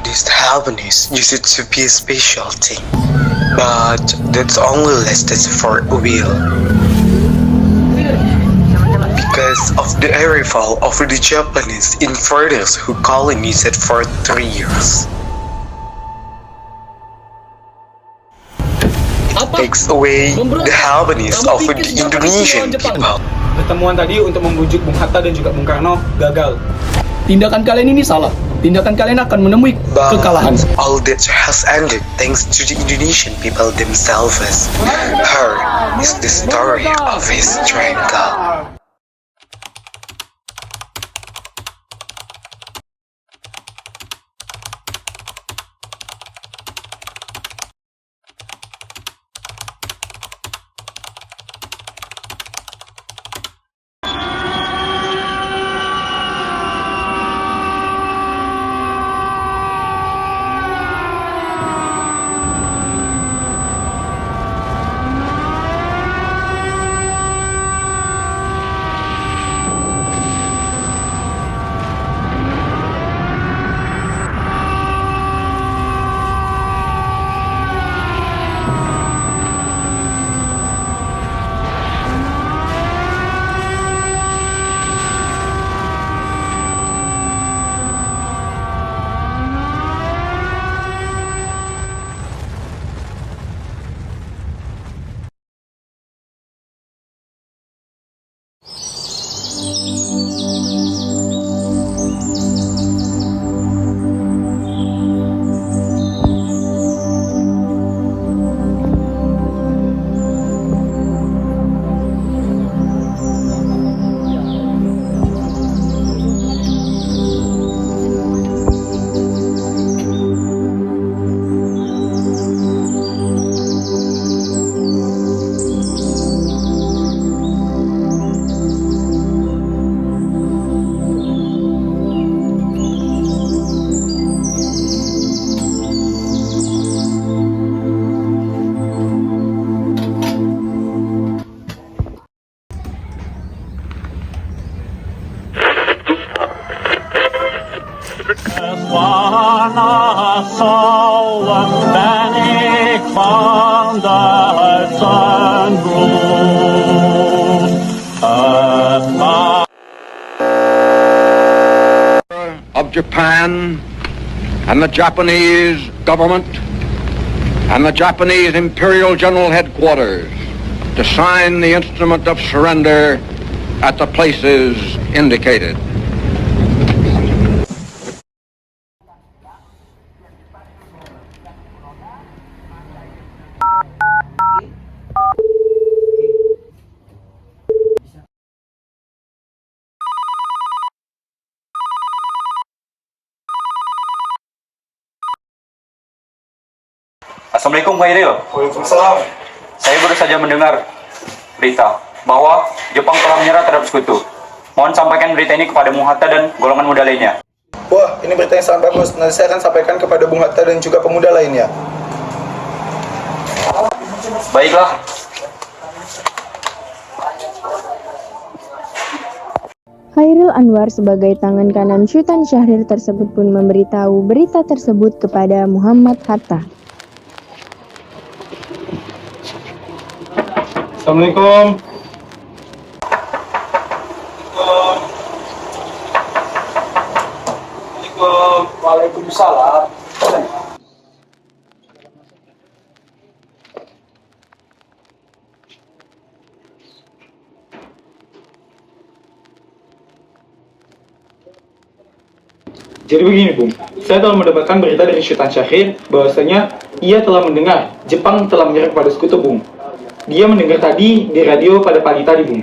This happiness used to be a specialty, but that's only lasted for a while. Because of the arrival of the Japanese invaders who colonized for 3 years. It takes away the happiness of the Indonesian people. Pertemuan tadi untuk membujuk Bung Hatta dan juga Bung Karno gagal. Tindakan kalian ini salah. Tindakan kalian akan menemui kekalahan. All that has ended thanks to the Indonesian people themselves. Her is the story of his struggle. Of Japan and the Japanese government and the Japanese Imperial General Headquarters to sign the instrument of surrender at the places indicated. Assalamualaikum Pak Iril. Waalaikumsalam. Saya baru saja mendengar berita bahwa Jepang telah menyerah terhadap sekutu. Mohon sampaikan berita ini kepada Bung Hatta dan golongan muda lainnya. Wah, ini berita yang sangat bagus. Nanti saya akan sampaikan kepada Bung Hatta dan juga pemuda lainnya. Baiklah. Chairil Anwar sebagai tangan kanan Sultan Syahrir tersebut pun memberitahu berita tersebut kepada Muhammad Hatta. Assalamualaikum. Waalaikumsalam. Jadi begini Bung, saya telah mendapatkan berita dari Sultan Syahrir bahwasanya ia telah mendengar Jepang telah menyerang kepada sekutu Bung. Dia mendengar tadi di radio pada pagi tadi Bung.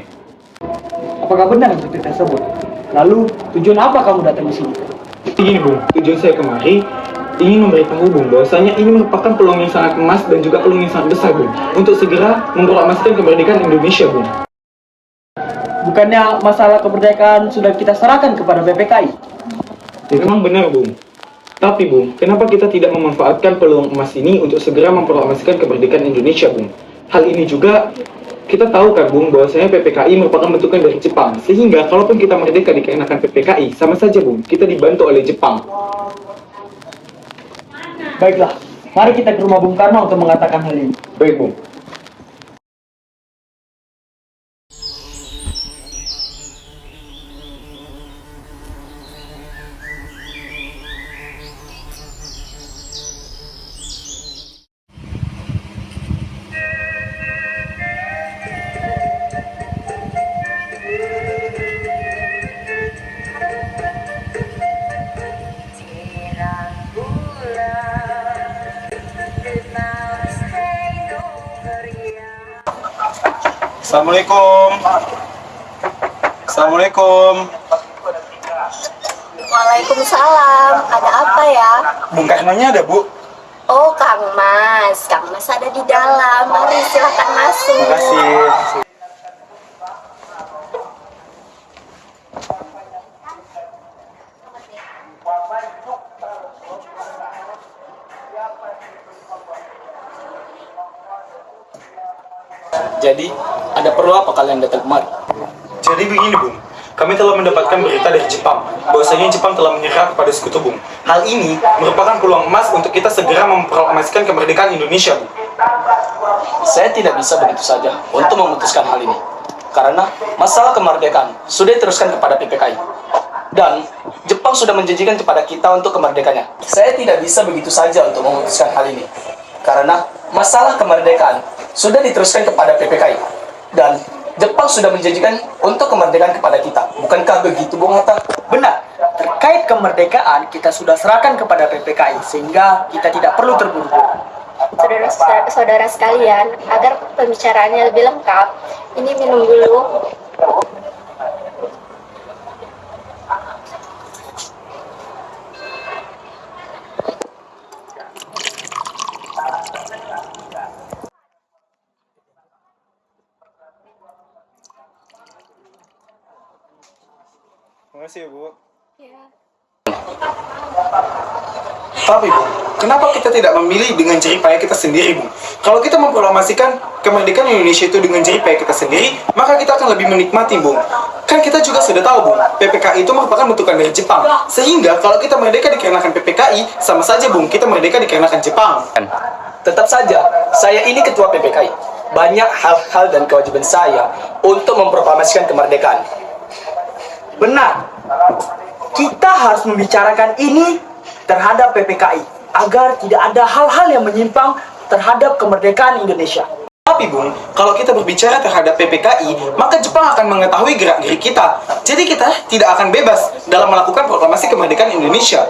Apakah benar berita tersebut? Lalu tujuan apa kamu datang di sini? Begini Bung, tujuan saya kemari ingin memberitahu Bung bahwasanya ini merupakan peluang yang sangat emas dan juga peluang yang sangat besar Bung untuk segera memproklamasikan kemerdekaan Indonesia Bung. Bukannya masalah kemerdekaan sudah kita serahkan kepada PPKI? Memang benar Bung. Tapi Bung, kenapa kita tidak memanfaatkan peluang emas ini untuk segera memproklamasikan kemerdekaan Indonesia Bung? Hal ini juga kita tahu kan Bung bahwasanya PPKI merupakan bentukan dari Jepang, sehingga kalaupun kita merdeka dikarenakan PPKI sama saja Bung, kita dibantu oleh Jepang. Baiklah, mari kita ke rumah Bung Karno untuk mengatakan hal ini. Baik, Bung. Assalamualaikum. Assalamualaikum. Waalaikumsalam. Ada apa ya? Bung Karnonya ada, Bu? Oh, Kang Mas. Kang Mas ada di dalam. Mari silakan masuk. Terima kasih. Jadi, ada perlu apa kalian datang kemari? Jadi begini, Bung. Kami telah mendapatkan berita dari Jepang, bahwasanya Jepang telah menyerah kepada Sekutu, Bung. Hal ini merupakan peluang emas untuk kita segera memproklamasikan kemerdekaan Indonesia, Bung. Saya tidak bisa begitu saja untuk memutuskan hal ini. Karena masalah kemerdekaan sudah diteruskan kepada PPKI. Dan Jepang sudah menjanjikan kepada kita untuk kemerdekaannya. Saya tidak bisa begitu saja untuk memutuskan hal ini. Karena masalah kemerdekaan sudah diteruskan kepada PPKI. Dan Jepang sudah menjanjikan untuk kemerdekaan kepada kita. Bukankah begitu, Bung Hatta? Benar. Terkait kemerdekaan, kita sudah serahkan kepada PPKI, sehingga kita tidak perlu terburu-buru. Saudara-saudara sekalian, agar pembicaraannya lebih lengkap, ini minum dulu. Terima kasih, Bu. Ya. Tapi, Bung, kenapa kita tidak memilih dengan jerih payah kita sendiri, Bung? Kalau kita memproklamasikan kemerdekaan Indonesia itu dengan jerih payah kita sendiri, maka kita akan lebih menikmati, Bung. Kan kita juga sudah tahu, Bung, PPKI itu merupakan bentukan dari Jepang. Sehingga kalau kita merdeka dikarenakan PPKI, sama saja, Bung, kita merdeka dikarenakan Jepang. Tetap saja, saya ini ketua PPKI. Banyak hal-hal dan kewajiban saya untuk memproklamasikan kemerdekaan. Benar. Kita harus membicarakan ini terhadap PPKI agar tidak ada hal-hal yang menyimpang terhadap kemerdekaan Indonesia. Tapi, Bung, kalau kita berbicara terhadap PPKI, maka Jepang akan mengetahui gerak-gerik kita. Jadi kita tidak akan bebas dalam melakukan proklamasi kemerdekaan Indonesia.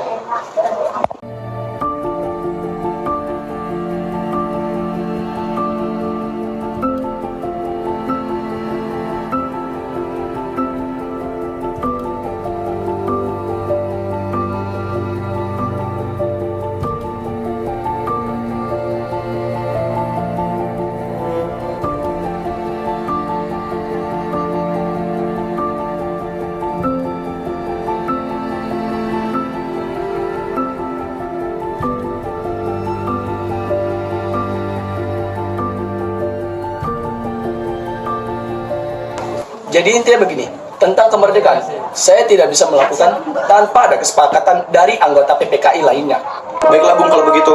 Jadi intinya begini, tentang kemerdekaan, saya tidak bisa melakukan tanpa ada kesepakatan dari anggota PPKI lainnya. Baiklah, Bung, kalau begitu.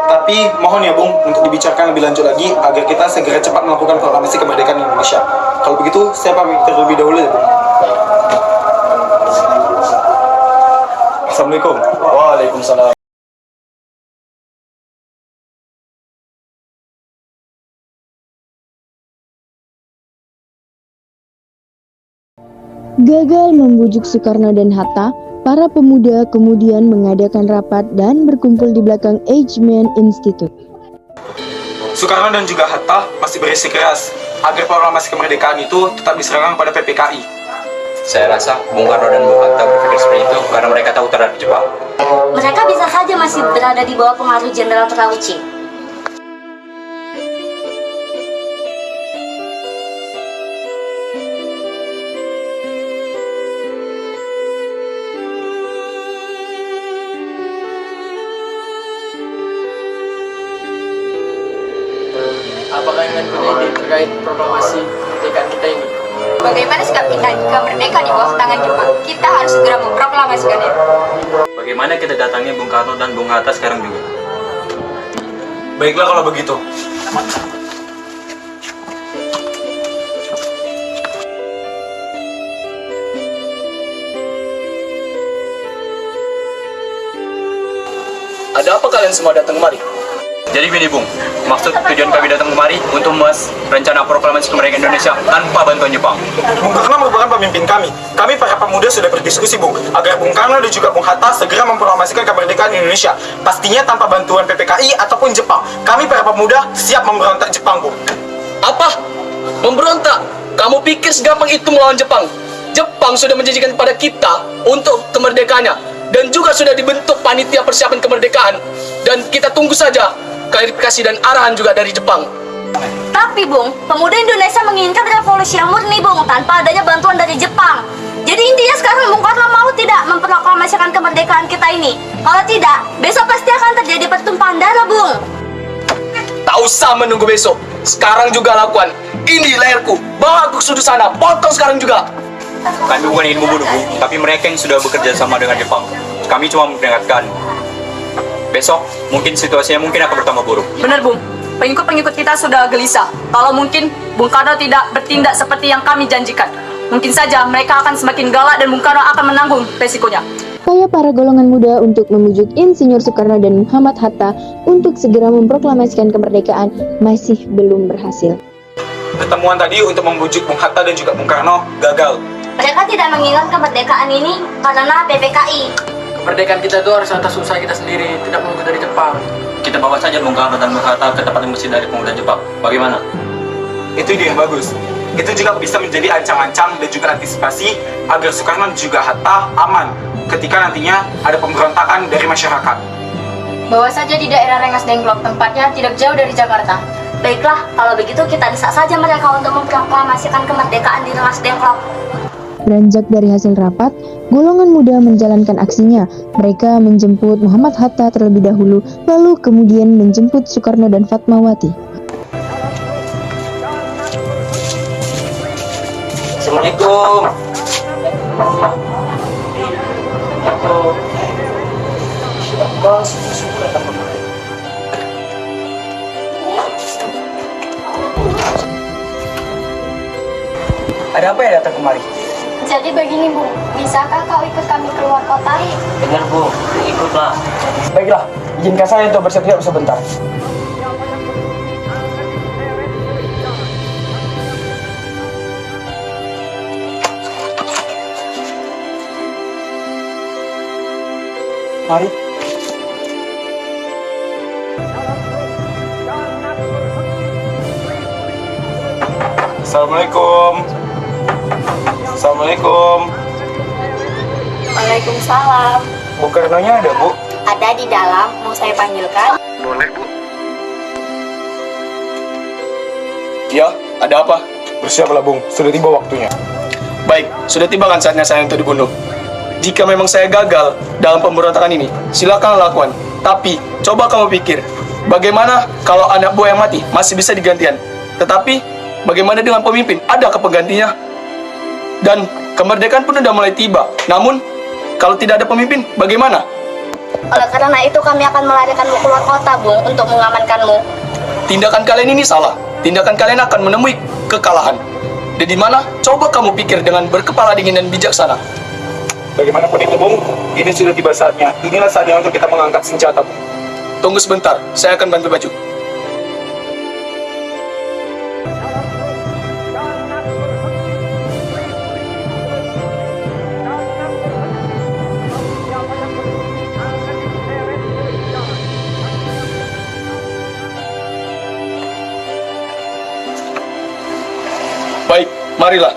Tapi mohon ya, Bung, untuk dibicarakan lebih lanjut lagi agar kita segera cepat melakukan proklamasi kemerdekaan Indonesia. Kalau begitu, saya pamit terlebih dahulu ya, Bung. Assalamualaikum. Waalaikumsalam. Gagal membujuk Soekarno dan Hatta, para pemuda kemudian mengadakan rapat dan berkumpul di belakang Eichmann Institute. Soekarno dan juga Hatta masih bersikeras agar proklamasi kemerdekaan itu tetap diserahkan pada PPKI. Saya rasa Bung Karno dan Bung Hatta berpikir seperti itu karena mereka tahu terhadap Jepang. Mereka bisa saja masih berada di bawah pengaruh Jenderal Terauchi. Apakah kalian punya ide terkait proklamasi kemerdekaan kita ini? Bagaimana sikap kita jika merdeka di bawah tangan Jepang? Kita harus segera memproklamasikannya. Bagaimana kita datangi Bung Karno dan Bung Hatta sekarang juga? Baiklah kalau begitu. Ada apa kalian semua datang kemari? Jadi gini Bung, maksud tujuan kami datang kemari untuk membahas rencana proklamasi kemerdekaan Indonesia tanpa bantuan Jepang. Bung Karno merupakan pemimpin kami. Kami para pemuda sudah berdiskusi, Bung, agar Bung Karno dan juga Bung Hatta segera memproklamasikan kemerdekaan Indonesia. Pastinya tanpa bantuan PPKI ataupun Jepang. Kami para pemuda siap memberontak Jepang, Bung. Apa? Memberontak? Kamu pikir segampang itu melawan Jepang? Jepang sudah menjanjikan kepada kita untuk kemerdekaannya dan juga sudah dibentuk panitia persiapan kemerdekaan, dan kita tunggu saja klarifikasi dan arahan juga dari Jepang. Tapi Bung, pemuda Indonesia menginginkan revolusi yang murni Bung, tanpa adanya bantuan dari Jepang. Jadi intinya sekarang Bung Karno mau tidak memproklamasikan kemerdekaan kita ini? Kalau tidak, besok pasti akan terjadi pertumpahan darah Bung. Tak usah menunggu besok, sekarang juga lakukan. Ini leherku, bawa aku ke sudut sana, potong sekarang juga. Kami bukan ingin membunuh Bung, tapi mereka yang sudah bekerja sama dengan Jepang. Kami cuma memperingatkan. Besok mungkin situasinya akan bertambah buruk. Benar Bung, pengikut-pengikut kita sudah gelisah. Kalau mungkin Bung Karno tidak bertindak seperti yang kami janjikan, mungkin saja mereka akan semakin galak dan Bung Karno akan menanggung resikonya. Upaya para golongan muda untuk membujuk Insinyur Soekarno dan Muhammad Hatta untuk segera memproklamasikan kemerdekaan masih belum berhasil. Pertemuan tadi untuk membujuk Bung Hatta dan juga Bung Karno gagal. Mereka tidak menginginkan kemerdekaan ini karena PPKI. Kemerdekaan kita itu harus atas usaha kita sendiri, tidak menunggu dari Jepang. Kita bawa saja Bung Karno dan Bung Hatta ke tempat yang bersih dari pemuda Jepang. Bagaimana? Itu ide yang bagus. Itu juga bisa menjadi ancang-ancang dan juga antisipasi agar Soekarno dan juga Hatta aman ketika nantinya ada pemberontakan dari masyarakat. Bawa saja di daerah Rengas Dengklok, tempatnya tidak jauh dari Jakarta. Baiklah, kalau begitu kita desak saja mereka untuk memproklamasikan kemerdekaan di Rengas Dengklok. Beranjak dari hasil rapat, golongan muda menjalankan aksinya. Mereka menjemput Muhammad Hatta terlebih dahulu, lalu kemudian menjemput Soekarno dan Fatmawati. Assalamualaikum. Ada apa ya datang kemari? Jadi begini Bung, bisakah kau ikut kami keluar kota? Benar Bu, ikutlah. Baiklah, izinkan saya untuk bersedia sebentar. Mari. Assalamualaikum. Assalamualaikum. Waalaikumsalam. Bung Karno-nya ada, Bu? Ada di dalam, mau saya panggilkan? Boleh, Bu. Ya, ada apa? Bersiaplah, Bung. Sudah tiba waktunya. Baik, sudah tiba kan saatnya saya untuk dibunuh. Jika memang saya gagal dalam pemberontakan ini, silakan lakukan. Tapi, coba kamu pikir, bagaimana kalau anak buah yang mati masih bisa digantikan? Tetapi, bagaimana dengan pemimpin? Ada penggantinya? Dan kemerdekaan pun sudah mulai tiba. Namun, kalau tidak ada pemimpin, bagaimana? Oleh karena itu kami akan melarikanmu keluar kota, Bung, untuk mengamankanmu. Tindakan kalian ini salah. Tindakan kalian akan menemui kekalahan. Dan di mana? Coba kamu pikir dengan berkepala dingin dan bijaksana. Bagaimanapun itu, Bung, ini sudah tiba saatnya. Inilah saatnya untuk kita mengangkat senjata, Bung. Tunggu sebentar, saya akan bantu baju. Baik, marilah.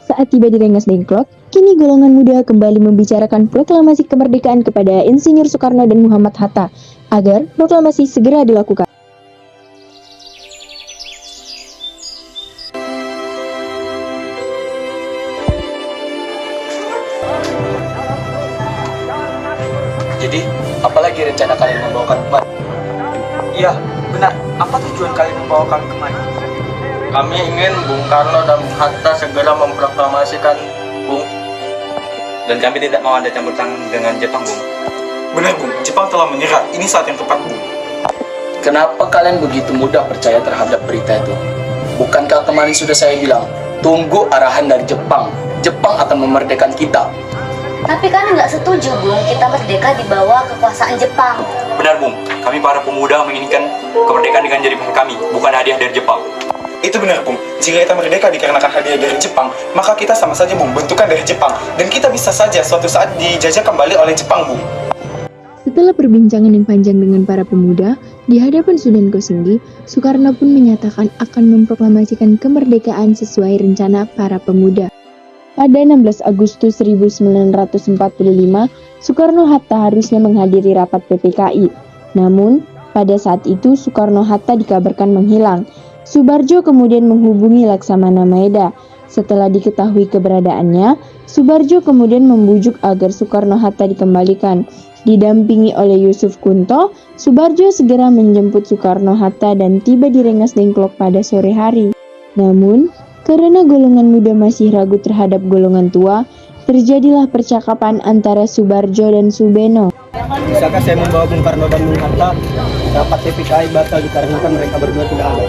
Saat tiba di Rengas Dengklok, kini golongan muda kembali membicarakan proklamasi kemerdekaan kepada Insinyur Soekarno dan Muhammad Hatta agar proklamasi segera dilakukan. Jadi, apalagi rencana kalian membawakan kemari? Iya, benar. Apa tujuan kalian membawa kami kemari? Kami ingin Bung Karno dan Bung Hatta segera memproklamasikan Dan kami tidak mau ada campur tangan dengan Jepang, Bung. Benar, Bung. Jepang telah menyerah. Ini saat yang tepat, Bung. Kenapa kalian begitu mudah percaya terhadap berita itu? Bukankah kemarin sudah saya bilang, tunggu arahan dari Jepang. Jepang akan memerdekakan kita. Tapi kan nggak setuju, Bung, kita merdeka di bawah kekuasaan Jepang. Benar, Bung. Kami para pemuda menginginkan kemerdekaan dengan jari tangan kami, bukan hadiah dari Jepang. Itu benar, Bung. Jika kita merdeka dikarenakan hadiah dari Jepang, maka kita sama saja, Bung, bentukan dari Jepang. Dan kita bisa saja suatu saat dijajah kembali oleh Jepang, Bung. Setelah perbincangan yang panjang dengan para pemuda, di hadapan Sudan Kosinggi, Soekarno pun menyatakan akan memproklamasikan kemerdekaan sesuai rencana para pemuda. Pada 16 Agustus 1945, Soekarno-Hatta harusnya menghadiri rapat PPKI. Namun, pada saat itu Soekarno-Hatta dikabarkan menghilang. Subarjo kemudian menghubungi Laksamana Maeda. Setelah diketahui keberadaannya, Subarjo kemudian membujuk agar Soekarno-Hatta dikembalikan. Didampingi oleh Yusuf Kunto, Subarjo segera menjemput Soekarno-Hatta dan tiba di Rengas Dengklok pada sore hari. Namun, karena golongan muda masih ragu terhadap golongan tua, terjadilah percakapan antara Subarjo dan Subeno. Bisakah saya membawa Bung Karno dan Bung Hatta? Rapat PPKI batal dikarenakan mereka berdua tidak ada.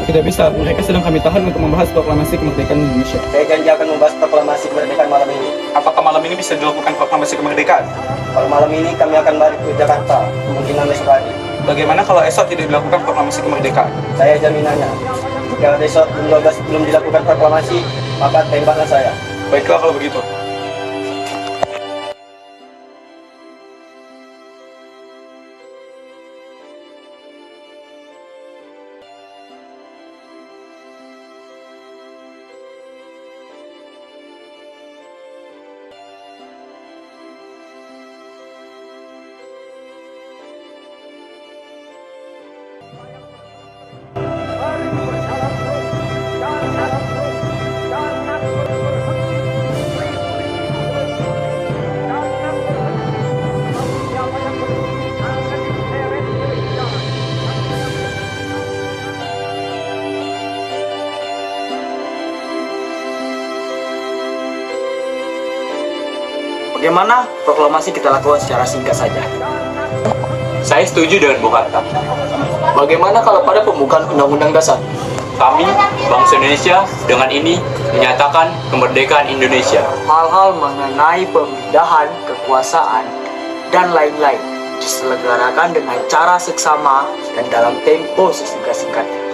Tidak bisa, mereka sedang kami tahan untuk membahas proklamasi kemerdekaan Indonesia. Saya janji akan membahas proklamasi kemerdekaan malam ini. Apakah malam ini bisa dilakukan proklamasi kemerdekaan? Kalau malam ini kami akan balik ke Jakarta, kemungkinan besok pagi. Bagaimana kalau esok tidak dilakukan proklamasi kemerdekaan? Saya jaminannya, jika besok belum dilakukan proklamasi, maka tembaklah saya. Baiklah kalau begitu. Bagaimana proklamasi kita lakukan secara singkat saja? Saya setuju dengan Bung Hatta. Bagaimana kalau pada pembukaan Undang-Undang Dasar? Kami, bangsa Indonesia, dengan ini menyatakan kemerdekaan Indonesia. Hal-hal mengenai pemindahan kekuasaan dan lain-lain diselenggarakan dengan cara seksama dan dalam tempo sesingkat-singkatnya.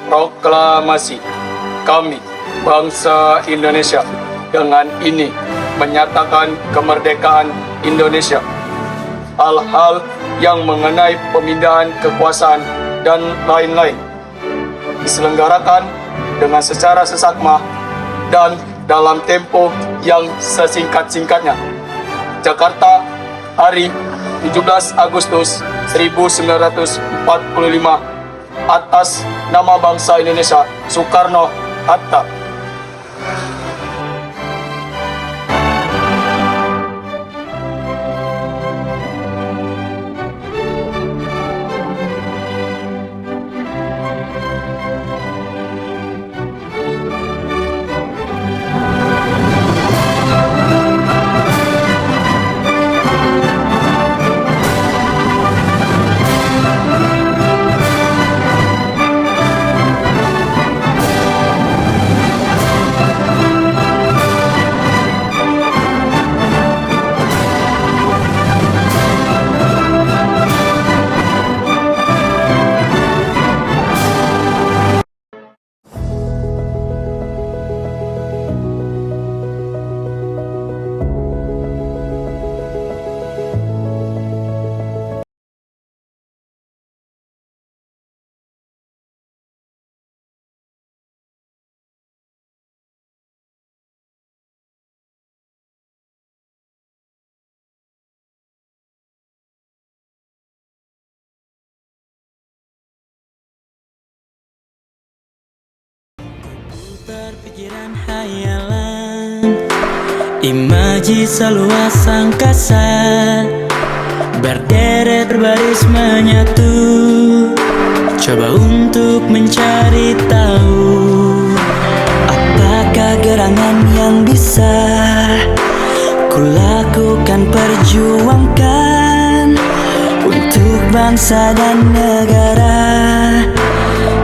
Proklamasi kami, bangsa Indonesia, dengan ini menyatakan kemerdekaan Indonesia. Hal-hal yang mengenai pemindahan kekuasaan dan lain-lain diselenggarakan dengan secara sesakma dan dalam tempo yang sesingkat-singkatnya. Jakarta, hari 17 Agustus 1945, atas nama bangsa Indonesia, Soekarno-Hatta. Pikiran hayalan, imaji seluas angkasa, berderet berbaris menyatu, coba untuk mencari tahu apakah gerangan yang bisa kulakukan, perjuangkan untuk bangsa dan negara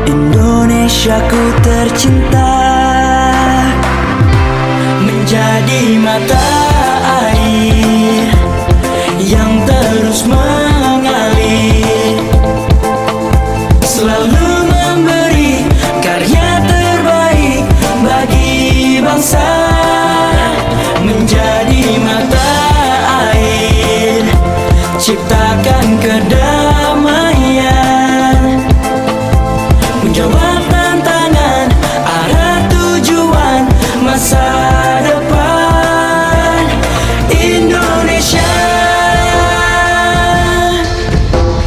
Indonesiaku tercinta. Menjadi mata air yang terus mengalir, selalu memberi karya terbaik bagi bangsa. Menjadi mata air cipta